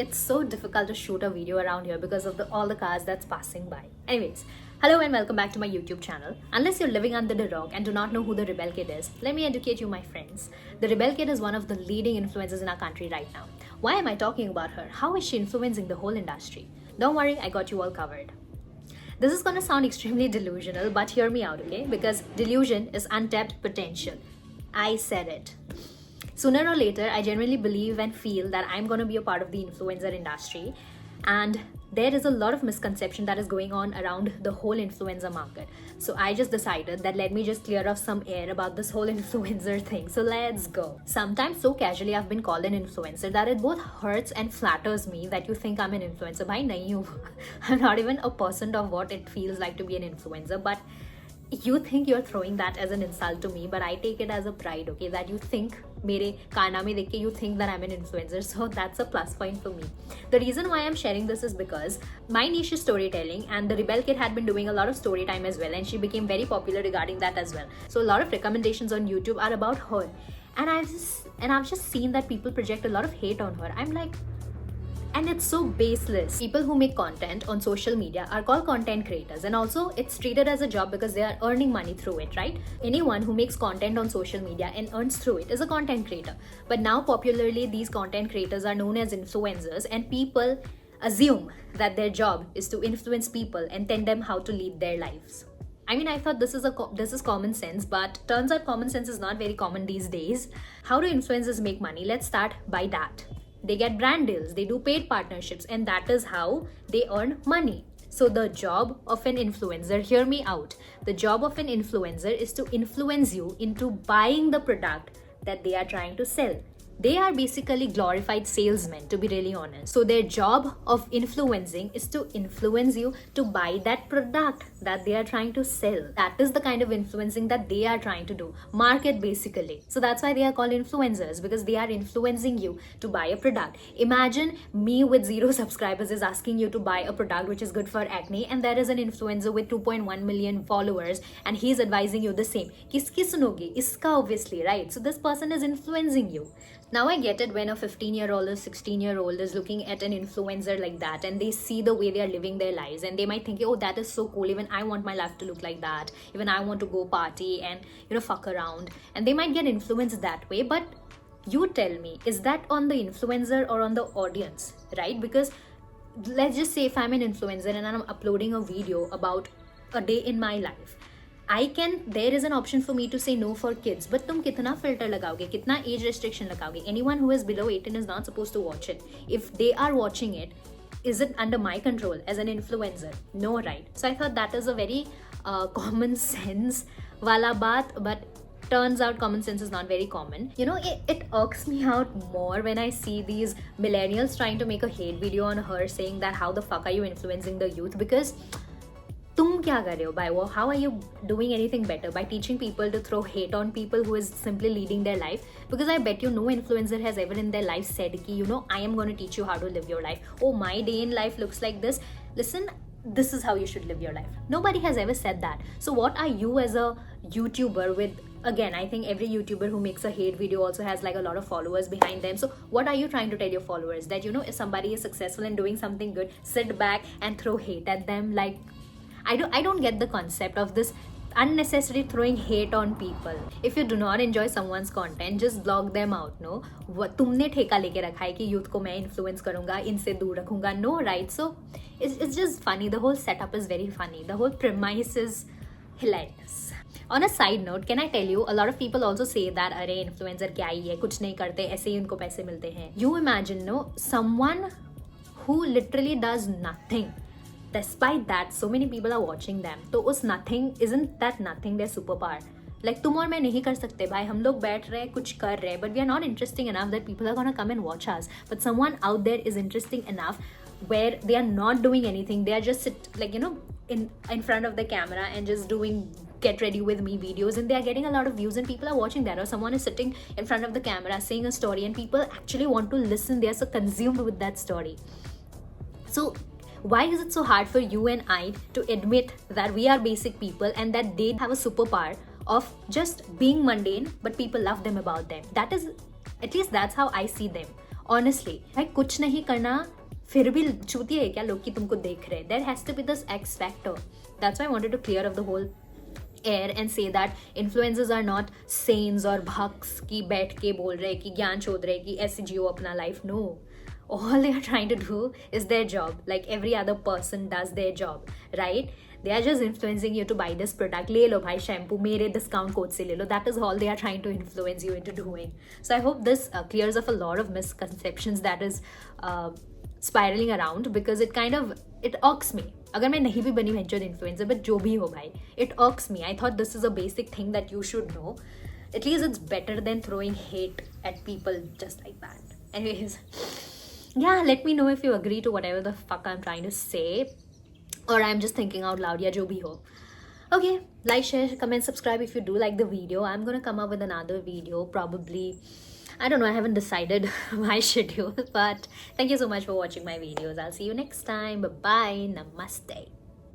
it's so difficult to shoot a video around here because of all the cars that's passing by. Anyways, hello and welcome back to my YouTube channel. Unless you're living under the rock and do not know who the Rebel Kid is, let me educate you, my friends. The Rebel Kid is one of the leading influencers in our country right now. Why am I talking about her? How is she influencing the whole industry? Don't worry, I got you all covered. This is gonna sound extremely delusional, but hear me out, okay? Because delusion is untapped potential. I said it. Sooner or later, I genuinely believe and feel that I'm going to be a part of the influencer industry, and there is a lot of misconception that is going on around the whole influencer market. So I just decided that let me just clear off some air about this whole influencer thing. So let's go. Sometimes so casually I've been called an influencer that it both hurts and flatters me that you think I'm an influencer. Bhai, nahi hu. I'm not even a percent of what it feels like to be an influencer, but you think you're throwing that as an insult to me, but I take it as a pride, okay, that you think mere karname dekh ke you think that I'm an influencer, so that's a plus point for me. The reason why I'm sharing this is because my niche is storytelling, and the Rebel Kid had been doing a lot of story time as well, and she became very popular regarding that as well. So a lot of recommendations on YouTube are about her, and I've just seen that people project a lot of hate on her. I'm like, and it's so baseless. People who make content on social media are called content creators, and also it's treated as a job because they are earning money through it, right? Anyone who makes content on social media and earns through it is a content creator. But now popularly these content creators are known as influencers, and people assume that their job is to influence people and tell them how to lead their lives. I mean, I thought this is common sense, but turns out common sense is not very common these days. How do influencers make money? Let's start by that. They get brand deals, they do paid partnerships, and that is how they earn money. So the job of an influencer, hear me out, the job of an influencer is to influence you into buying the product that they are trying to sell. They are basically glorified salesmen, to be really honest. So their job of influencing is to influence you to buy that product that they are trying to sell. That is the kind of influencing that they are trying to do. Market, basically. So that's why they are called influencers, because they are influencing you to buy a product. Imagine me with 0 subscribers is asking you to buy a product which is good for acne, and there is an influencer with 2.1 million followers, and he's advising you the same. Kiski sunogi? Iska, obviously, right? So this person is influencing you. Now I get it when a 15-year-old or 16-year-old is looking at an influencer like that, and they see the way they are living their lives, and they might think, oh, that is so cool, even I want my life to look like that, even I want to go party and fuck around, and they might get influenced that way. But you tell me, is that on the influencer or on the audience, right? Because let's just say if I'm an influencer and I'm uploading a video about a day in my life, there is an option for me to say no for kids, but tum kitna filter lagaoge, kitna age restriction lagaoge? Anyone who is below 18 is not supposed to watch it. If they are watching it, is it under my control as an influencer? No, right? So I thought that is a very common sense wala baat, but turns out common sense is not very common. It irks me out more when I see these millennials trying to make a hate video on her, saying that how the fuck are you influencing the youth? Because तुम क्या कर रहे हो? By how are you doing anything better by teaching people to throw hate on people who is simply leading their life? Because I bet you no influencer has ever in their life said ki, I am going to teach you how to live your life. Oh, my day in life looks like this. Listen, this is how you should live your life. Nobody has ever said that. So what are you as a YouTuber with, again, I think every YouTuber who makes a hate video also has like a lot of followers behind them. So what are you trying to tell your followers? That, if somebody is successful and doing something good, sit back and throw hate at them? Like, I don't get the concept of this unnecessary throwing hate on people. If you do not enjoy someone's content, just block them out. No, तुमने ठेका लेके रखा है कि youth को मैं influence करूँगा, इनसे दूर रखूँगा. No, right? So it's just funny. The whole setup is very funny. The whole premise is hilarious. On a side note, can I tell you, a lot of people also say that अरे influencer क्या ही है, कुछ नहीं करते, ऐसे ही उनको पैसे मिलते हैं. You imagine, no, someone who literally does nothing. Despite that, so many people are watching them. तो उस nothing, isn't that nothing their superpower? Like तुम और मैं नहीं कर सकते भाई, हम लोग बैठ रहे कुछ कर रहे, but we are not interesting enough that people are gonna come and watch us. But someone out there is interesting enough where they are not doing anything. They are just in front of the camera and just doing get ready with me videos, and they are getting a lot of views and people are watching that. Or someone is sitting in front of the camera saying a story and people actually want to listen. They are so consumed with that story. So why is it so hard for you and I to admit that we are basic people and that they have a superpower of just being mundane, but people love them about them? That is, at least that's how I see them. Honestly भाई कुछ नहीं करना फिर भी चूती है क्या लोग कि तुमको देख रहे हैं. There has to be this X factor. That's why I wanted to clear up the whole air and say that influencers are not saints or bhaks की बैठ के बोल रहे कि ज्ञान शोध रहे कि ऐसे जियो अपना life. No, all they are trying to do is their job, like every other person does their job, right? They are just influencing you to buy this product. ले लो भाई शैम्पू मेरे डिस्काउंट कोड से ले लो. That is all they are trying to influence you into doing. So I hope this clears up a lot of misconceptions that is spiraling around, because it kind of it irks me. अगर मैं नहीं भी बनी venture influencer, but जो भी हो भाई, it irks me. I thought this is a basic thing that you should know. At least it's better than throwing hate at people just like that. Anyways, yeah, let me know if you agree to whatever the fuck I'm trying to say, or I'm just thinking out loud. या जो भी हो. Okay, like, share, comment, subscribe if you do like the video. I'm gonna come up with another video probably. I don't know, I haven't decided my schedule, but thank you so much for watching my videos. I'll see you next time. Bye bye. Namaste.